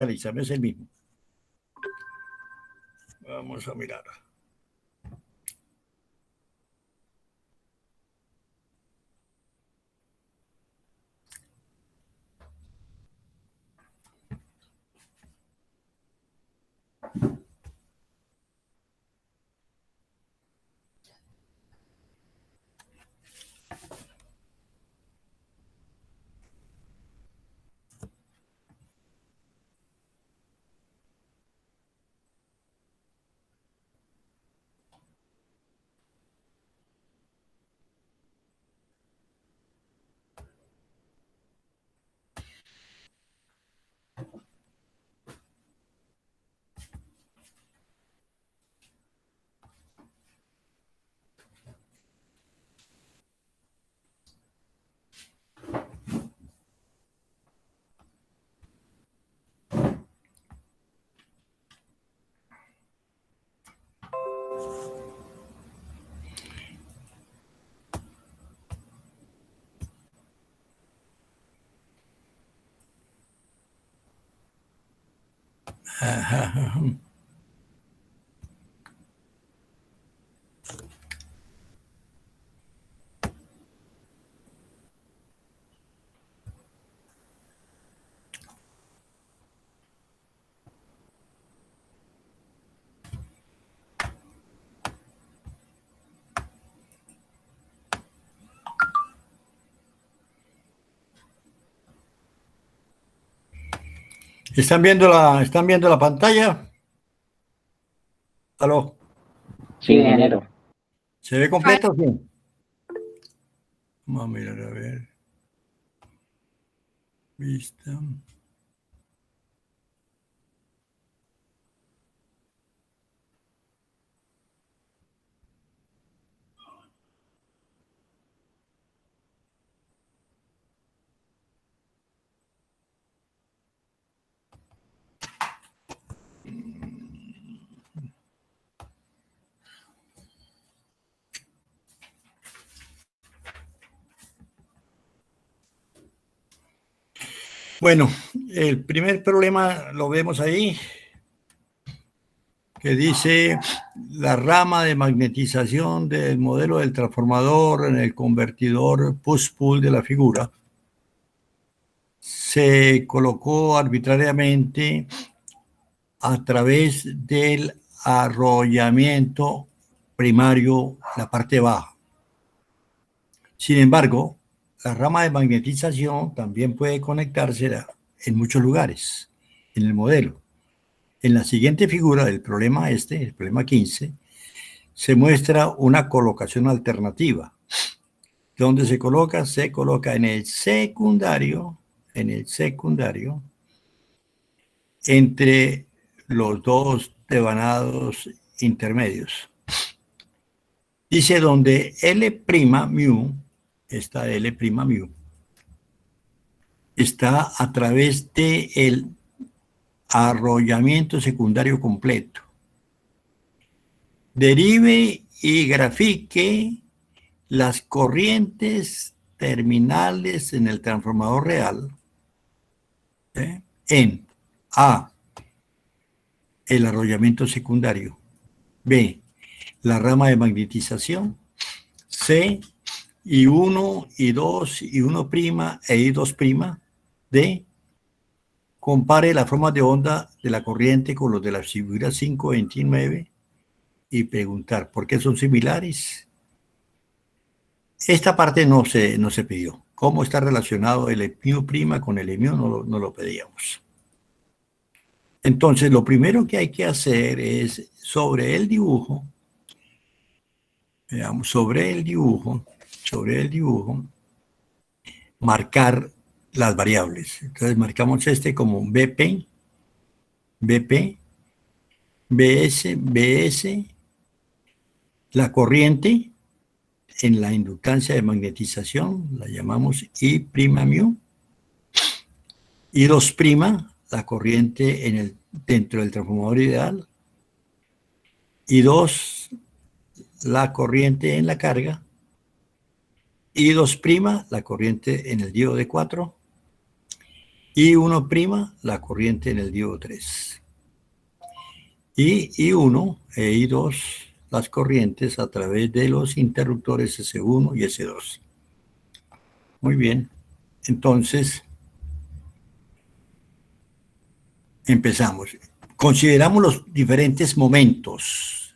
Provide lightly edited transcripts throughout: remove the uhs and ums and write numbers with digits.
Realizarme es el mismo. Vamos a mirar. Ajá. ¿Están viendo la pantalla? ¿Aló? Sí, ingeniero. ¿Se ve completo? Sí. Vamos a mirar, a ver. Vista. Bueno, el primer problema lo vemos ahí, que dice la rama de magnetización del modelo del transformador en el convertidor push-pull de la figura se colocó arbitrariamente a través del arrollamiento primario, la parte baja. Sin embargo, la rama de magnetización también puede conectarse en muchos lugares en el modelo. En la siguiente figura del problema el problema 15, se muestra una colocación alternativa. ¿Dónde se coloca? Se coloca en el secundario, entre los dos devanados intermedios. Dice donde L' mu, esta L' mu, está a través del arrollamiento secundario completo. Derive y grafique las corrientes terminales en el transformador real en A, el arrollamiento secundario, B, la rama de magnetización, C, I1, I2, I1' e I2', D, compare las formas de onda de la corriente con los de la figura 529 y preguntar por qué son similares. Esta parte no se pidió. ¿Cómo está relacionado el mu' con el mu? No lo pedíamos. Entonces, lo primero que hay que hacer es, sobre el dibujo, veamos, sobre el dibujo, marcar las variables. Entonces, marcamos este como BP, BS, la corriente en la inductancia de magnetización, la llamamos I', I2', la corriente dentro del transformador ideal, I2, la corriente en la carga, I2', la corriente en el diodo de 4, I1', la corriente en el diodo 3. Y I1 e I2, las corrientes a través de los interruptores S1 y S2. Muy bien. Entonces, empezamos. Consideramos los diferentes momentos.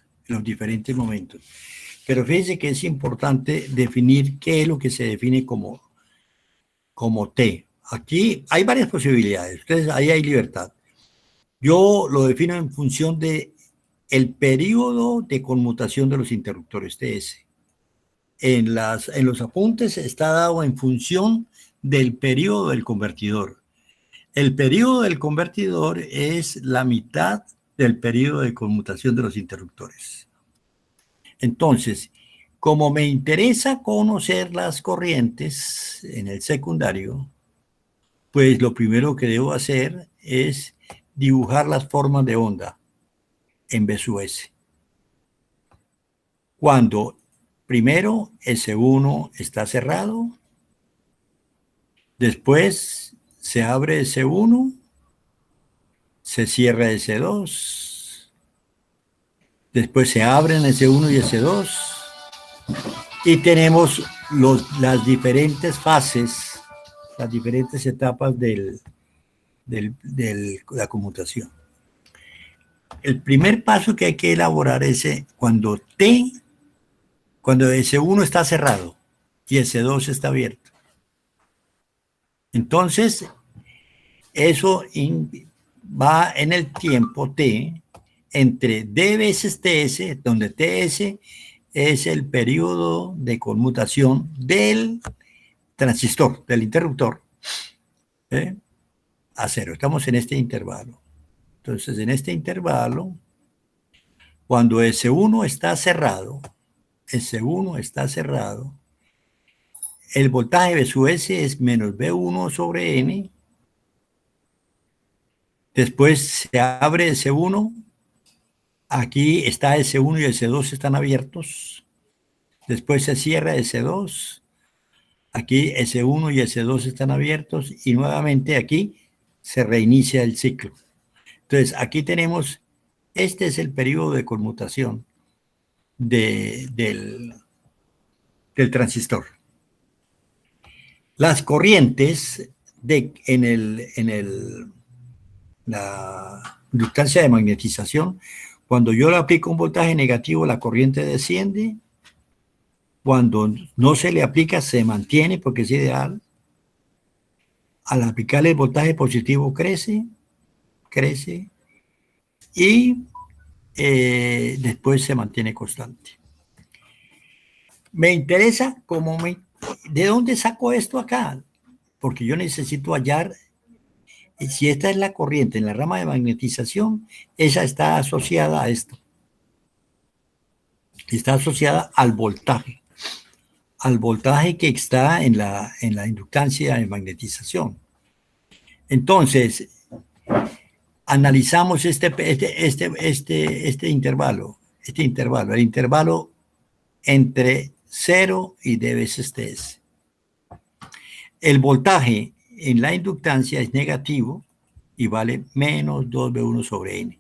Pero fíjense que es importante definir qué es lo que se define como T. Aquí hay varias posibilidades. Entonces, ahí hay libertad. Yo lo defino en función de el periodo de conmutación de los interruptores TS. En los apuntes está dado en función del periodo del convertidor. El periodo del convertidor es la mitad del periodo de conmutación de los interruptores. Entonces, como me interesa conocer las corrientes en el secundario, pues lo primero que debo hacer es dibujar las formas de onda en B sub S. Cuando primero S1 está cerrado, después se abre S1, se cierra S2, después se abren S1 y S2, y tenemos las diferentes fases, las diferentes etapas de la conmutación. El primer paso que hay que elaborar es cuando S1 está cerrado y S2 está abierto. Entonces, eso va en el tiempo T entre D veces TS, donde TS es el periodo de conmutación del transistor, del interruptor, a cero. Estamos en este intervalo. Entonces, en este intervalo, cuando S1 está cerrado, el voltaje V sub S es menos V1 sobre N. Después se abre S1. Aquí está S1 y S2 están abiertos. Después se cierra S2. Aquí S1 y S2 están abiertos. Y nuevamente aquí se reinicia el ciclo. Entonces, aquí tenemos, este es el periodo de conmutación del transistor. Las corrientes en la inductancia de magnetización, cuando yo le aplico un voltaje negativo, la corriente desciende. Cuando no se le aplica, se mantiene porque es ideal. Al aplicarle el voltaje positivo, crece. Y después se mantiene constante. Me interesa ¿de dónde saco esto acá? Porque yo necesito hallar, si esta es la corriente en la rama de magnetización, esa está asociada a esto. Está asociada al voltaje que está en la inductancia de magnetización. Entonces, analizamos este intervalo, el intervalo entre 0 y D veces TS. El voltaje en la inductancia es negativo y vale menos 2V1 sobre N.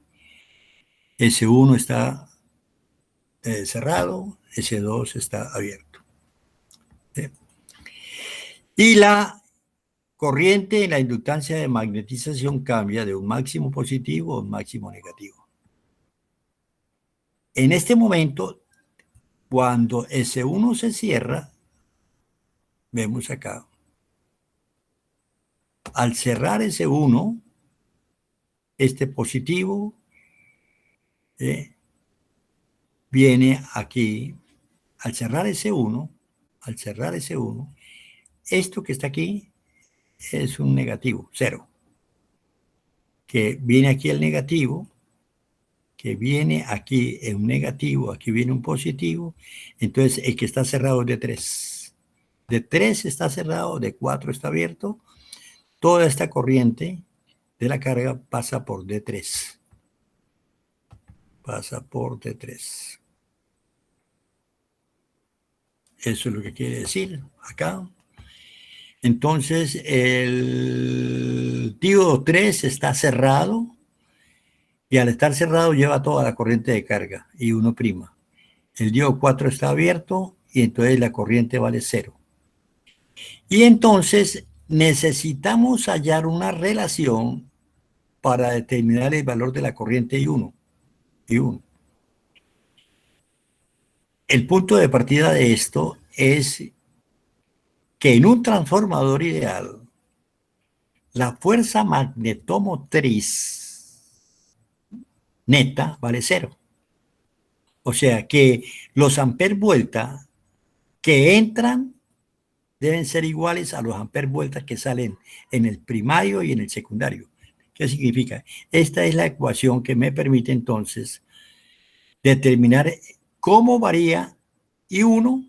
S1 está cerrado, S2 está abierto. ¿Sí? Y la corriente en la inductancia de magnetización cambia de un máximo positivo a un máximo negativo. En este momento, cuando S1 se cierra, vemos acá, al cerrar S1, este positivo viene aquí, al cerrar S1, esto que está aquí es un negativo, 0, que viene aquí el negativo, que viene aquí en un negativo, aquí viene un positivo, entonces el que está cerrado es de 3. De 3 está cerrado, de 4 está abierto. Toda esta corriente de la carga pasa por D3. Eso es lo que quiere decir acá. Entonces, el diodo 3 está cerrado y al estar cerrado lleva toda la corriente de carga, I1'. El diodo 4 está abierto y entonces la corriente vale 0. Y entonces necesitamos hallar una relación para determinar el valor de la corriente I1. El punto de partida de esto es que en un transformador ideal, la fuerza magnetomotriz neta vale 0. O sea que los amperes vuelta que entran deben ser iguales a los amperes vueltas que salen en el primario y en el secundario. ¿Qué significa? Esta es la ecuación que me permite entonces determinar cómo varía I1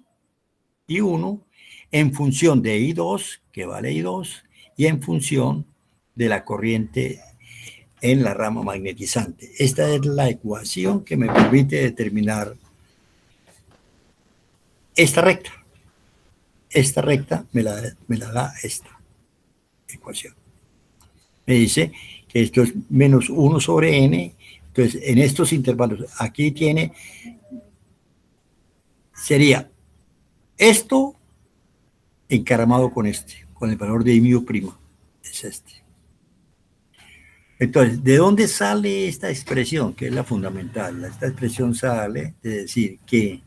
en función de I2, que vale I2, y en función de la corriente en la rama magnetizante. Esta es la ecuación que me permite determinar esta recta. Esta recta me la da esta ecuación. Me dice que esto es menos 1 sobre n. Entonces, en estos intervalos, aquí sería esto encaramado con este, con el valor de I mu prima. Es este. Entonces, ¿de dónde sale esta expresión? Que es la fundamental. Esta expresión sale de decir que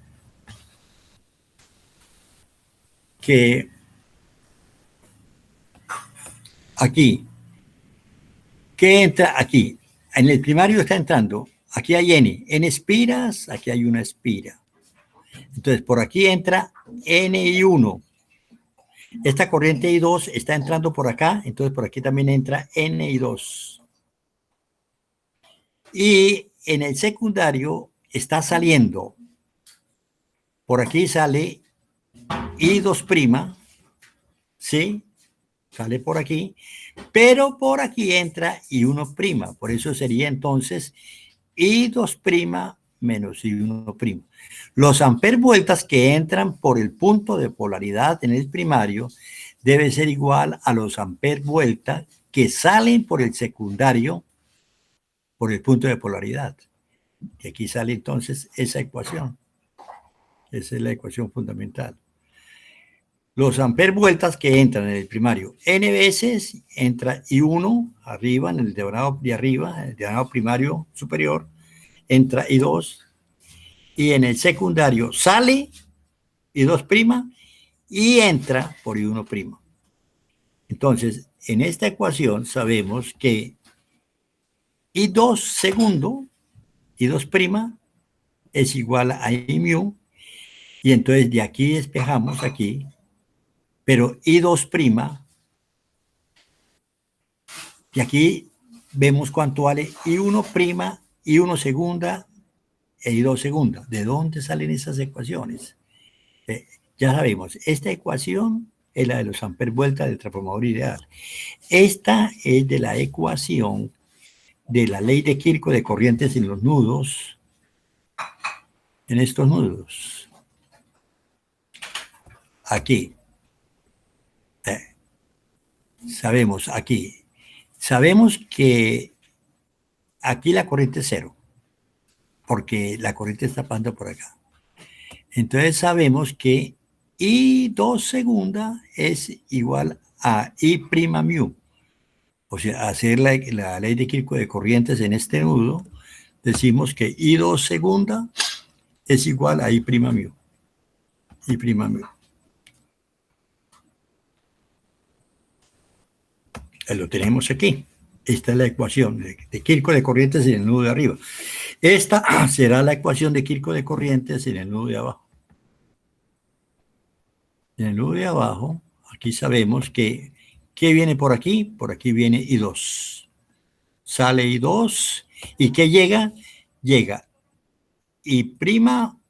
aquí, ¿qué entra aquí? En el primario está entrando, aquí hay n espiras, aquí hay una espira. Entonces, por aquí entra Ni1. Esta corriente I2 está entrando por acá, entonces por aquí también entra Ni2. Y en el secundario está saliendo, por aquí sale I2', ¿sí? Sale por aquí, pero por aquí entra I1', por eso sería entonces I2' menos I1'. Los amperes vueltas que entran por el punto de polaridad en el primario debe ser igual a los amperes vueltas que salen por el secundario por el punto de polaridad. Y aquí sale entonces esa ecuación. Esa es la ecuación fundamental. Los amperes vueltas que entran en el primario n veces entra I1 arriba, en el diagonal de arriba, en el diagonal primario superior, entra I2, y en el secundario sale I2' y entra por I1'. Entonces, en esta ecuación sabemos que I2 segundo, I2' es igual a I mu, y entonces de aquí despejamos aquí, pero I2', y aquí vemos cuánto vale I1', I1 segunda e I2 segunda. ¿De dónde salen esas ecuaciones? Ya sabemos, esta ecuación es la de los amperes vuelta del transformador ideal. Esta es de la ecuación de la ley de Kirchhoff de corrientes en los nudos, en estos nudos. Aquí. Sabemos aquí. Sabemos que aquí la corriente es 0, porque la corriente está pasando por acá. Entonces sabemos que I2 segunda es igual a I' mu. O sea, hacer la ley de Kirchhoff de corrientes en este nudo, decimos que I2 segunda es igual a I' mu. I' mu. Lo tenemos aquí. Esta es la ecuación de Kirchhoff de corrientes en el nudo de arriba. Esta será la ecuación de Kirchhoff de corrientes en el nudo de abajo. En el nudo de abajo, aquí sabemos que ¿qué viene por aquí? Por aquí viene I2. Sale I2. ¿Y qué llega? Llega I',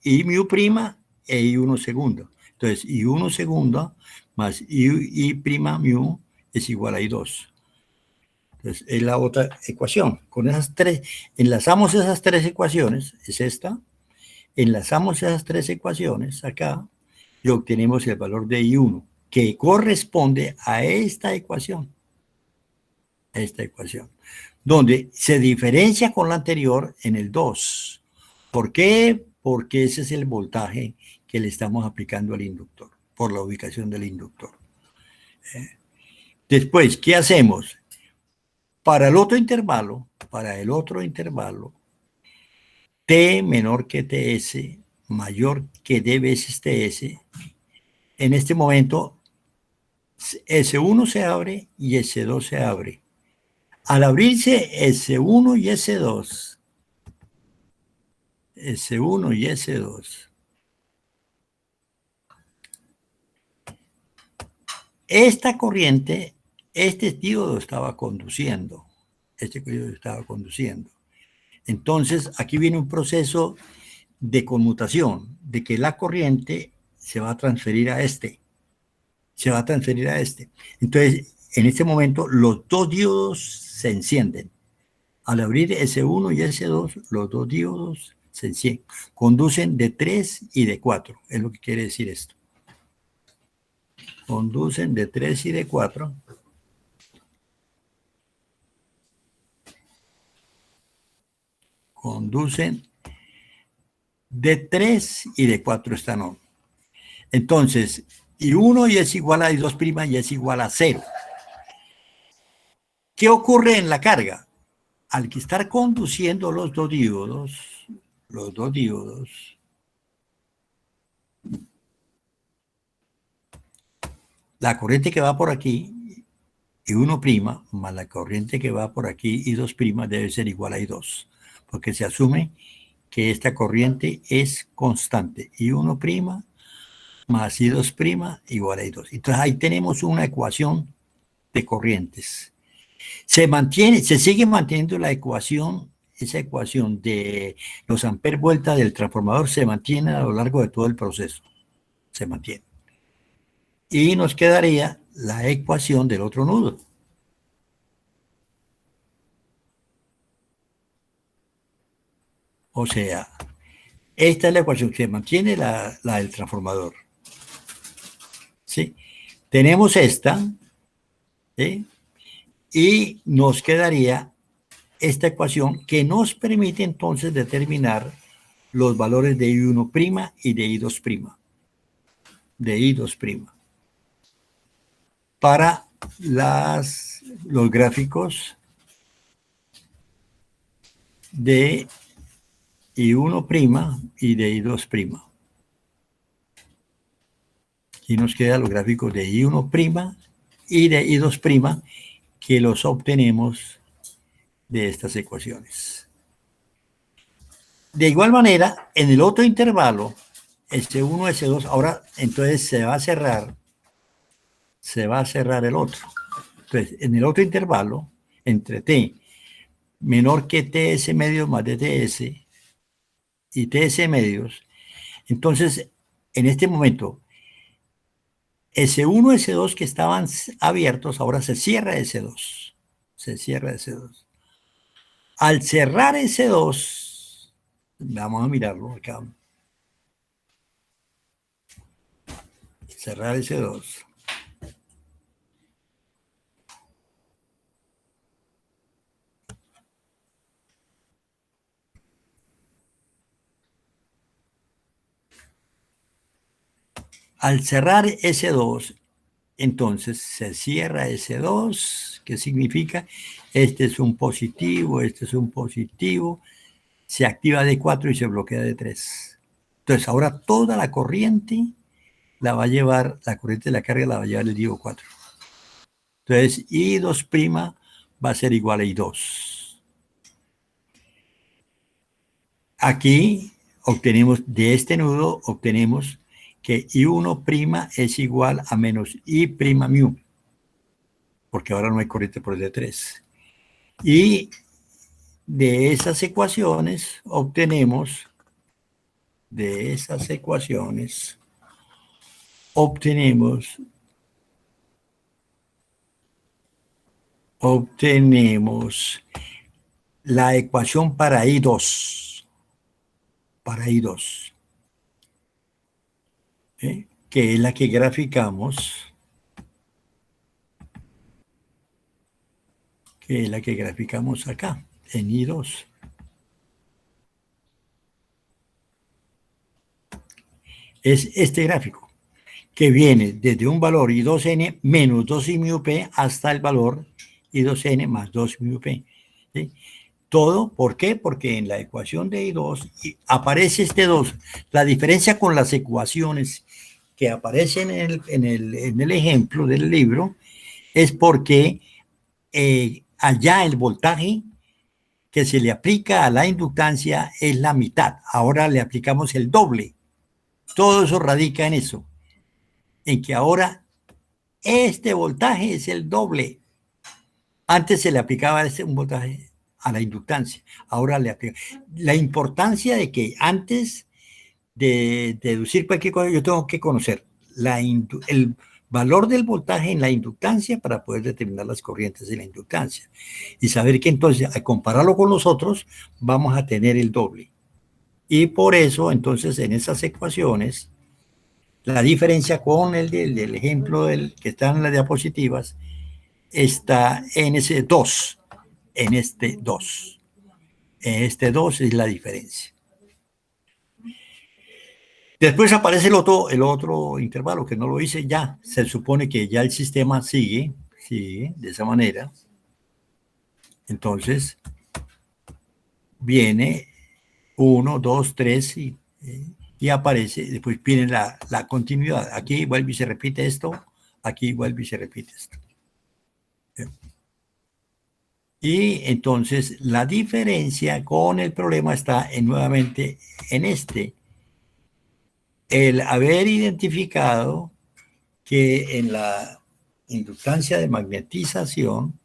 I mu prima e I1 segundo. Entonces, I1 segundo más I' mu es igual a I2. Entonces, es la otra ecuación. Con esas tres, enlazamos esas tres ecuaciones, es esta. Enlazamos esas tres ecuaciones acá y obtenemos el valor de I1. que corresponde a esta ecuación. Esta ecuación. Donde se diferencia con la anterior en el 2. ¿Por qué? Porque ese es el voltaje que le estamos aplicando al inductor, por la ubicación del inductor. Después, ¿qué hacemos? Para el otro intervalo, T menor que Ts, mayor que D veces Ts, en este momento S1 se abre y S2 se abre. Al abrirse S1 y S2, esta corriente, este diodo estaba conduciendo. Entonces, aquí viene un proceso de conmutación, de que la corriente se va a transferir a este. Entonces, en este momento, los dos diodos se encienden. Al abrir S1 y S2, los dos diodos se encienden. Conducen de 3 y de 4, es lo que quiere decir esto. Conducen de 3 y de 4. Conducen de 3 y de 4 están on. Entonces, I1 y es igual a I2' y es igual a 0. ¿Qué ocurre en la carga? Al que estar conduciendo los dos diodos, la corriente que va por aquí, I1' más la corriente que va por aquí, I2' debe ser igual a I2, porque se asume que esta corriente es constante, I1' más I2' igual a I2. Entonces ahí tenemos una ecuación de corrientes. Se sigue manteniendo la ecuación, esa ecuación de los amperes vuelta del transformador se mantiene a lo largo de todo el proceso. Se mantiene. Y nos quedaría la ecuación del otro nudo. O sea, esta es la ecuación que mantiene la del transformador. ¿Sí? Tenemos esta, ¿sí? Y nos quedaría esta ecuación que nos permite entonces determinar los valores de I1' y de I2'. Para los gráficos de I1' y de I2'. Aquí nos quedan los gráficos de I1' y de I2', que los obtenemos de estas ecuaciones. De igual manera, en el otro intervalo, S1, S2, ahora entonces se va a cerrar el otro. Entonces, en el otro intervalo, entre T menor que TS medios más DTS y TS medios, entonces, en este momento, S1, S2 que estaban abiertos, ahora se cierra S2. Al cerrar S2, vamos a mirarlo acá. Cerrar S2. Al cerrar S2, entonces se cierra S2, ¿qué significa? Este es un positivo, se activa D4 y se bloquea D3. Entonces ahora toda la corriente la va a llevar, la corriente de la carga la va a llevar el diodo 4. Entonces I2' va a ser igual a I2. Aquí obtenemos, de este nudo, obtenemos que I1' es igual a menos I', porque ahora no hay corriente por D3. Y de esas ecuaciones obtenemos, la ecuación para I2. ¿Sí? Que es la que graficamos que es la que graficamos acá, en I2. Es este gráfico, que viene desde un valor I2N menos 2IμP hasta el valor I2N más 2IμP. ¿Sí? Todo, ¿por qué? Porque en la ecuación de I2 aparece este 2. La diferencia con las ecuaciones que aparecen en el ejemplo del libro es porque allá el voltaje que se le aplica a la inductancia es la mitad. Ahora le aplicamos el doble. Todo eso radica en eso, en que ahora este voltaje es el doble. Antes se le aplicaba un voltaje a la inductancia, ahora le aplica. La importancia de que antes de deducir cualquier cosa, yo tengo que conocer el valor del voltaje en la inductancia para poder determinar las corrientes de la inductancia. Y saber que entonces, al compararlo con los otros, vamos a tener el doble. Y por eso, entonces, en esas ecuaciones, la diferencia con el del ejemplo que está en las diapositivas está en ese 2, en este 2. En este 2 es la diferencia. Después aparece el otro intervalo que no lo hice ya. Se supone que ya el sistema sigue de esa manera. Entonces, viene 1, 2, 3 y aparece, después viene la continuidad. Aquí vuelve y se repite esto, aquí vuelve y se repite esto. Y entonces la diferencia con el problema está nuevamente en el haber identificado que en la inductancia de magnetización,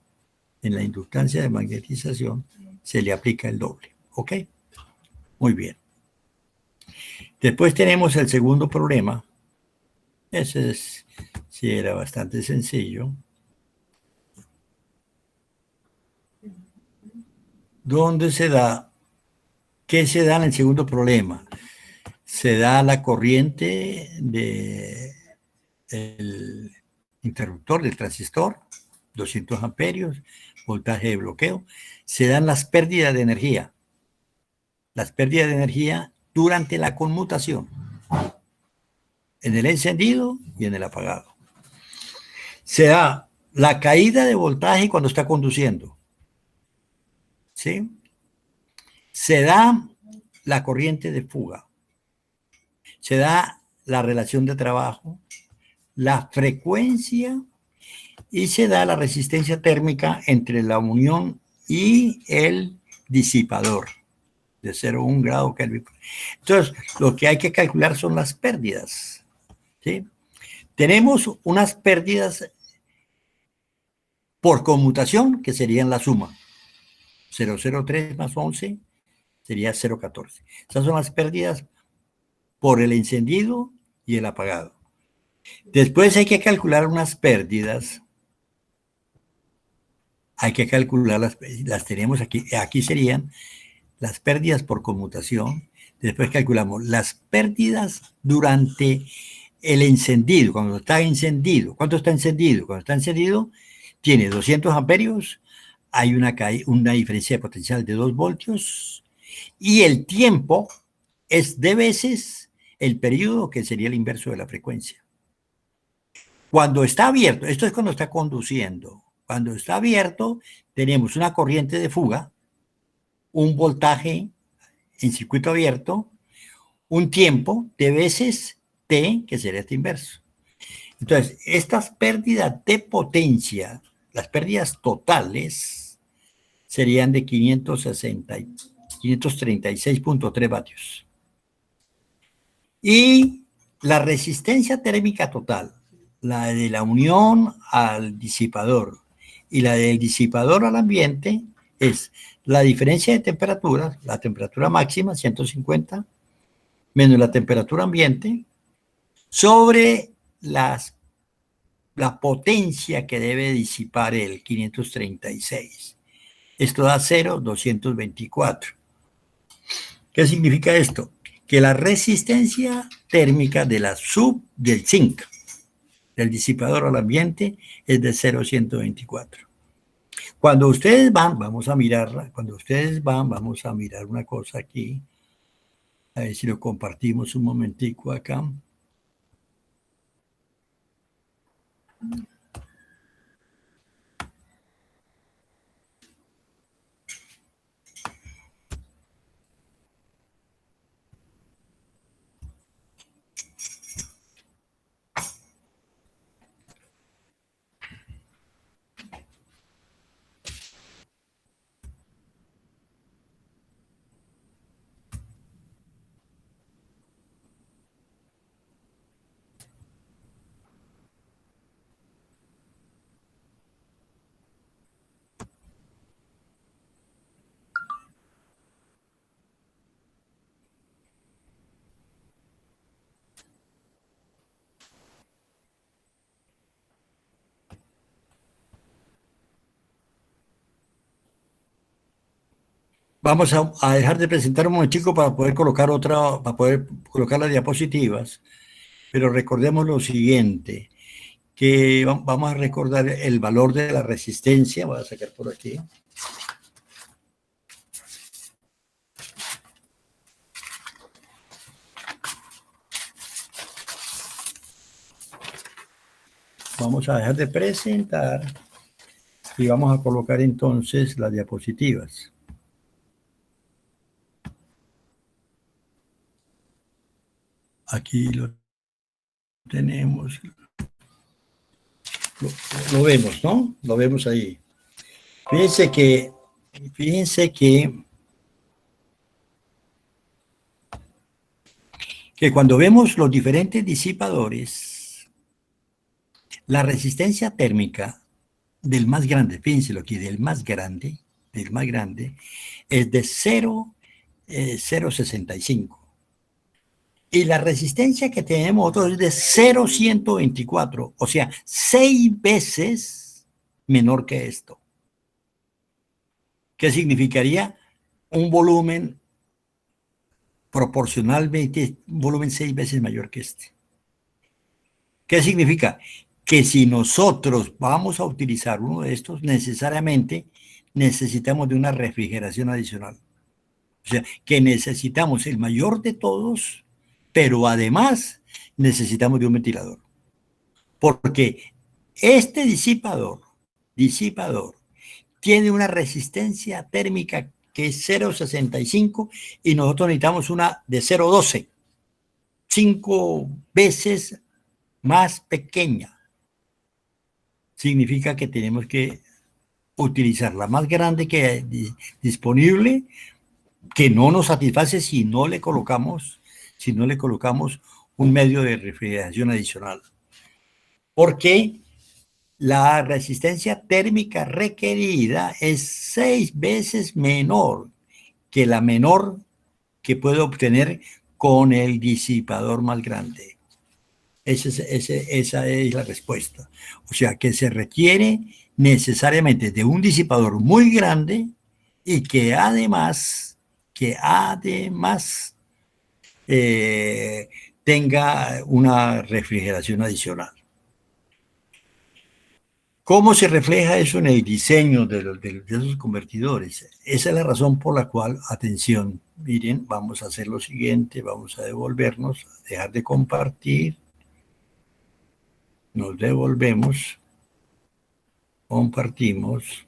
se le aplica el doble. ¿Ok? Muy bien. Después tenemos el segundo problema. Ese sí era bastante sencillo. ¿Dónde se da? ¿Qué se da en el segundo problema? Se da la corriente del interruptor del transistor, 200 amperios, voltaje de bloqueo. Se dan las pérdidas de energía. Las pérdidas de energía durante la conmutación, en el encendido y en el apagado. Se da la caída de voltaje cuando está conduciendo. ¿Sí? Se da la corriente de fuga. Se da la relación de trabajo, la frecuencia y se da la resistencia térmica entre la unión y el disipador de 0,1 grado Kelvin. Entonces, lo que hay que calcular son las pérdidas. ¿Sí? Tenemos unas pérdidas por conmutación que serían la suma. 0,03 más 11 sería 0,14. Esas son las pérdidas por el encendido y el apagado. Después hay que calcular unas pérdidas. Hay que calcular las tenemos aquí. Aquí serían las pérdidas por conmutación. Después calculamos las pérdidas durante el encendido, cuando está encendido. ¿Cuánto está encendido? Cuando está encendido, tiene 200 amperios, hay una diferencia de potencial de 2 voltios, y el tiempo es de veces el periodo, que sería el inverso de la frecuencia. Cuando está abierto, esto es cuando está conduciendo. Cuando está abierto, tenemos una corriente de fuga, un voltaje en circuito abierto, un tiempo de veces T, que sería este inverso. Entonces, estas pérdidas de potencia, las pérdidas totales, serían de 536.3 vatios. Y la resistencia térmica total, la de la unión al disipador y la del disipador al ambiente, es la diferencia de temperaturas, la temperatura máxima, 150, menos la temperatura ambiente, sobre la potencia que debe disipar el 536. Esto da 0,224. ¿Qué significa esto? Que la resistencia térmica de del zinc, del disipador al ambiente, es de 0,124. Cuando ustedes van, vamos a mirarla, cuando ustedes van, vamos a mirar una cosa aquí, a ver si lo compartimos un momentico acá. Vamos a dejar de presentar un momentico para poder colocar otra, para poder colocar las diapositivas, pero recordemos lo siguiente, que vamos a recordar el valor de la resistencia, voy a sacar por aquí. Vamos a dejar de presentar y vamos a colocar entonces las diapositivas. Aquí lo tenemos. Lo vemos, ¿no? Lo vemos ahí. Fíjense que cuando vemos los diferentes disipadores, la resistencia térmica del más grande, fíjense lo que del más grande, es de 0,65. Y la resistencia que tenemos nosotros es de 0,124, o sea, 6 veces menor que esto. ¿Qué significaría? Un volumen proporcionalmente, un volumen 6 veces mayor que este. ¿Qué significa? Que si nosotros vamos a utilizar uno de estos, necesariamente necesitamos de una refrigeración adicional. O sea, que necesitamos el mayor de todos, pero además necesitamos de un ventilador. Porque este disipador tiene una resistencia térmica que es 0,65 y nosotros necesitamos una de 0,12, 5 veces más pequeña. Significa que tenemos que utilizar la más grande que hay disponible, que no nos satisface si no le colocamos un medio de refrigeración adicional. Porque la resistencia térmica requerida es 6 veces menor que la menor que puede obtener con el disipador más grande. Esa es la respuesta. O sea, que se requiere necesariamente de un disipador muy grande y que además tenga una refrigeración adicional. ¿Cómo se refleja eso en el diseño de esos convertidores? Esa es la razón por la cual, atención, miren, vamos a hacer lo siguiente, vamos a devolvernos, a dejar de compartir, nos devolvemos, compartimos.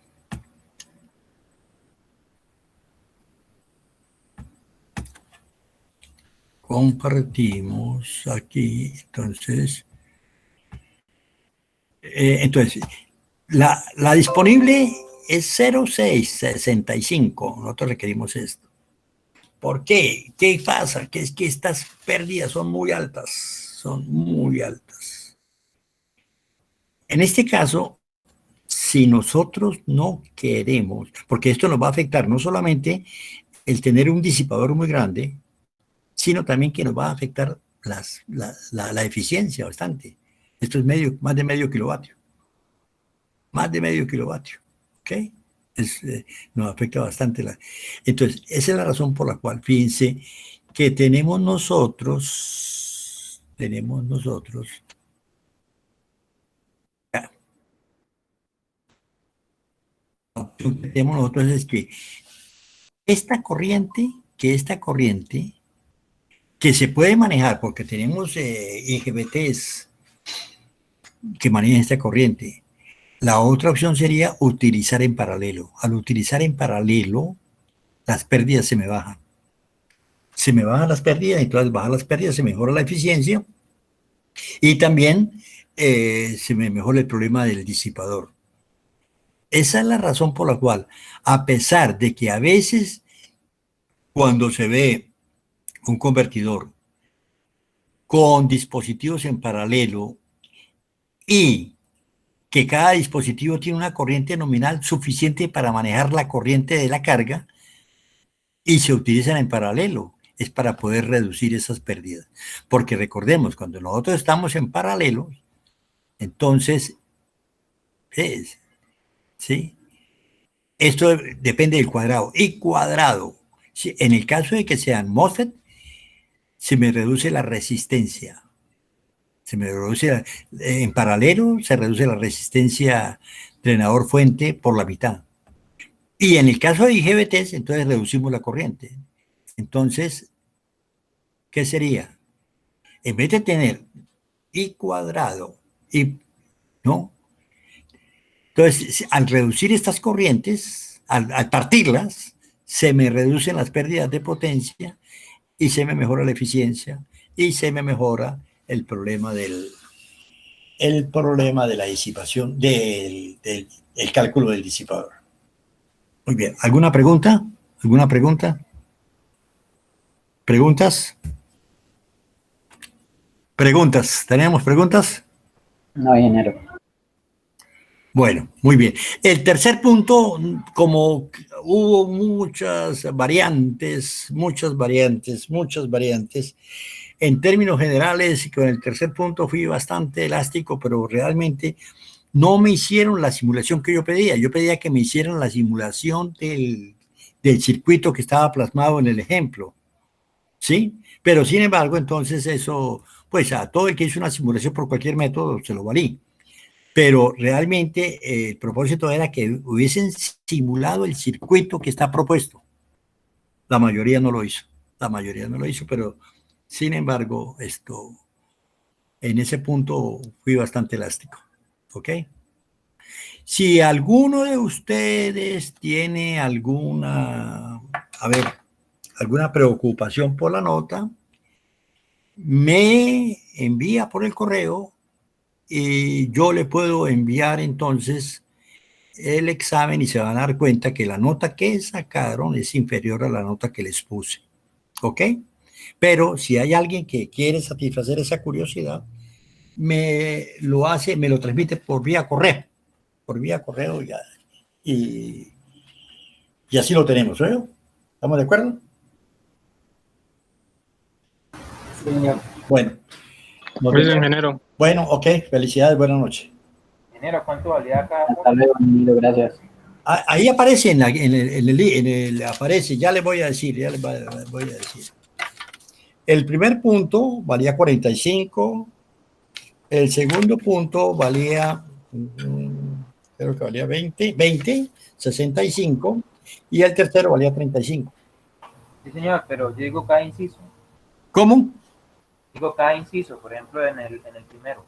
Compartimos aquí, entonces, la disponible es 0,665, nosotros requerimos esto. ¿Por qué? ¿Qué pasa? Que es que estas pérdidas son muy altas, En este caso, si nosotros no queremos, porque esto nos va a afectar no solamente el tener un disipador muy grande, sino también que nos va a afectar la eficiencia bastante. Esto es más de medio kilovatio. Más de medio kilovatio. ¿Ok? Nos afecta bastante. Entonces, esa es la razón por la cual, fíjense, que tenemos nosotros, tenemos nosotros es que esta corriente, que se puede manejar, porque tenemos IGBTs que manejan esta corriente. La otra opción sería utilizar en paralelo. Al utilizar en paralelo, las pérdidas se me bajan. Se me bajan las pérdidas, entonces bajan las pérdidas, se mejora la eficiencia y también se me mejora el problema del disipador. Esa es la razón por la cual, a pesar de que a veces cuando se ve un convertidor con dispositivos en paralelo y que cada dispositivo tiene una corriente nominal suficiente para manejar la corriente de la carga y se utilizan en paralelo, es para poder reducir esas pérdidas. Porque recordemos, cuando nosotros estamos en paralelo, entonces, ¿sí? Esto depende del cuadrado. Y cuadrado, ¿sí? En el caso de que sean MOSFET, se me reduce la resistencia. En paralelo se reduce la resistencia drenador-fuente por la mitad. Y en el caso de IGBTs, entonces reducimos la corriente. Entonces, ¿qué sería? En vez de tener I cuadrado, ¿no? Entonces, al reducir estas corrientes, al partirlas, se me reducen las pérdidas de potencia y se me mejora la eficiencia y se me mejora el problema de la disipación, el cálculo del disipador. Muy bien. ¿Alguna pregunta? ¿Alguna pregunta? ¿Preguntas? ¿Preguntas? ¿Tenemos preguntas? No, ingeniero. Bueno, muy bien. El tercer punto, como hubo muchas variantes, en términos generales, con el tercer punto fui bastante elástico, pero realmente no me hicieron la simulación que yo pedía. Yo pedía que me hicieran la simulación del circuito que estaba plasmado en el ejemplo, ¿sí? Pero sin embargo, entonces eso, pues a todo el que hizo una simulación por cualquier método se lo valí. Pero realmente el propósito era que hubiesen simulado el circuito que está propuesto. La mayoría no lo hizo, pero sin embargo, en ese punto fui bastante elástico, ¿ok? Si alguno de ustedes tiene alguna preocupación por la nota, me envía por el correo y yo le puedo enviar entonces el examen y se van a dar cuenta que la nota que sacaron es inferior a la nota que les puse, ¿ok? Pero si hay alguien que quiere satisfacer esa curiosidad, me lo transmite por vía correo ya, y así lo tenemos, ¿eh? ¿Estamos de acuerdo? Sí, señor. Bueno. Ingeniero. Bueno, ok, felicidades, buenas noches. Ingeniero, ¿cuánto valía cada punto? Hasta luego, ingeniero, gracias. Ahí aparece aparece, ya les voy a decir, El primer punto valía 45, el segundo punto valía, creo que valía 20, 65, y el tercero valía 35. Sí, señor, pero yo digo cada inciso. ¿Cómo? Digo cada inciso, por ejemplo, en el primero.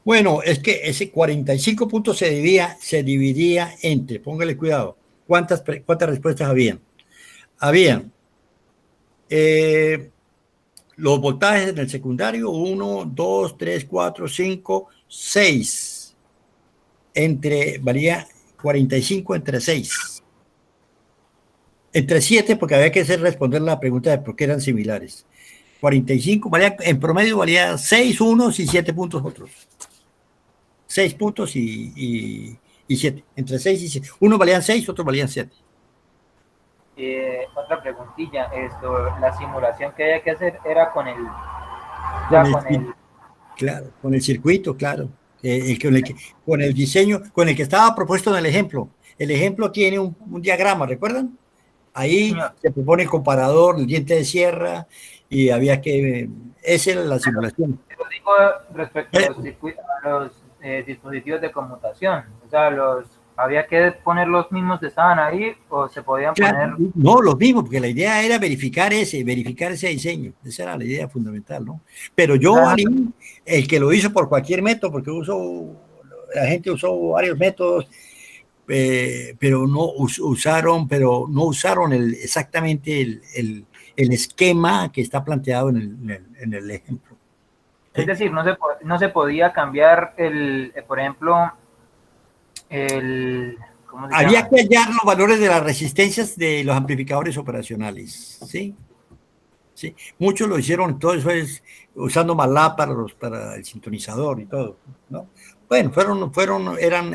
Bueno, es que ese 45 puntos se dividía entre, póngale cuidado, ¿cuántas respuestas habían? Habían los voltajes en el secundario, 1, 2, 3, 4, 5, 6. Valía 45 entre 6. Entre 7, porque había que responder la pregunta de por qué eran similares. 45, en promedio valía 6 unos y 7 puntos otros. 6 puntos y 7. Entre 6 y 7. Unos valían 6, otros valían 7. Otra preguntilla, la simulación que había que hacer era con el claro, con el circuito, claro, con el diseño, con el que estaba propuesto en el ejemplo. El ejemplo tiene un diagrama, ¿recuerdan? Ahí se propone el comparador, el diente de sierra, y había que, esa era la simulación. Pero digo respecto a los circuitos, a los dispositivos de conmutación, o sea, los ¿Había que poner los mismos que estaban ahí o se podían Claro, poner? no, los mismos, porque la idea era verificar ese diseño. Esa era la idea fundamental, ¿no? Pero yo, Ajá. el que lo hizo por cualquier método, porque la gente usó varios métodos, pero no usaron exactamente el esquema que está planteado en el ejemplo. Es decir, no se podía cambiar por ejemplo, ¿cómo se Había llama? que hallar los valores de las resistencias de los amplificadores operacionales, ¿sí? Sí, muchos lo hicieron, todo eso es usando MATLAB para el sintonizador y todo, ¿no? Bueno, eran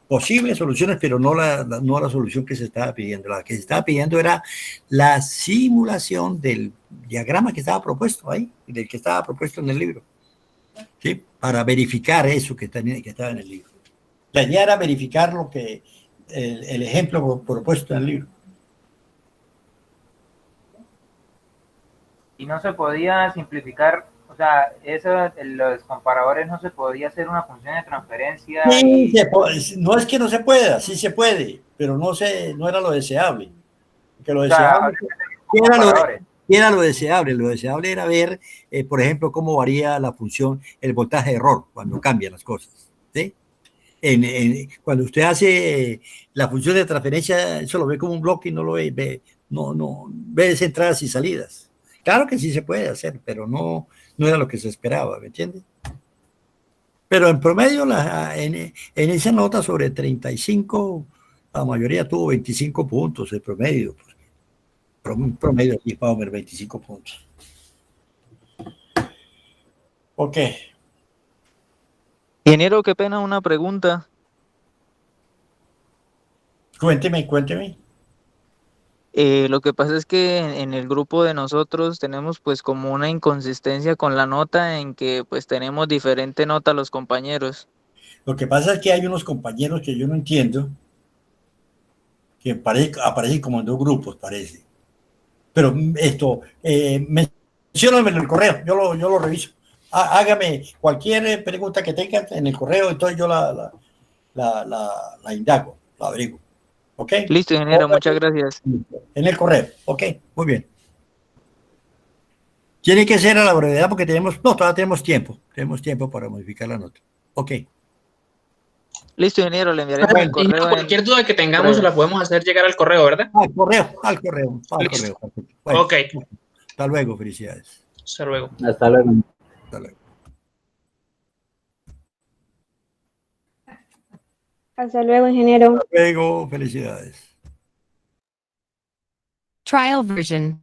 posibles soluciones, pero no la solución que se estaba pidiendo. La que se estaba pidiendo era la simulación del diagrama que estaba propuesto ahí, del que estaba propuesto en el libro, ¿sí? Para verificar eso que estaba en el libro. La idea era verificar lo que el ejemplo propuesto en el libro. Y no se podía simplificar, o sea, los comparadores no se podía hacer una función de transferencia Sí, y no es que no se pueda, sí se puede, pero no era lo deseable. Porque lo o sea, deseable, habría que tener ¿qué era comparadores. qué era lo deseable? Lo deseable era ver, por ejemplo, cómo varía la función, el voltaje de error cuando cambian las cosas. ¿Sí? Cuando usted hace la función de transferencia, eso lo ve como un bloque y no lo ve entradas y salidas. Claro que sí se puede hacer, pero no era lo que se esperaba, ¿me entiende? Pero en promedio, en esa nota sobre 35, la mayoría tuvo 25 puntos de promedio. Un promedio aquí, más o menos 25 puntos. Ok, Ingeniero, qué pena una pregunta. cuénteme. Lo que pasa es que en el grupo de nosotros tenemos pues como una inconsistencia con la nota en que pues tenemos diferente nota los compañeros. Lo que pasa es que hay unos compañeros que yo no entiendo, que aparecen como en dos grupos, parece. Pero mencióname en el correo, yo lo reviso. Hágame cualquier pregunta que tenga en el correo, entonces yo la indago, la averiguo. ¿Ok? Listo, ingeniero, muchas gracias. En el correo. Ok, muy bien. Tiene que ser a la brevedad porque todavía tenemos tiempo para modificar la nota. Ok. Listo, ingeniero, le enviaremos el Y correo cualquier en duda que tengamos breve. la podemos hacer llegar al correo, ¿verdad? Al Listo. correo. Bueno, Ok. hasta luego, felicidades. Hasta luego. Hasta luego. Hasta luego. Hasta luego, ingeniero. Hasta luego, felicidades. Trial version.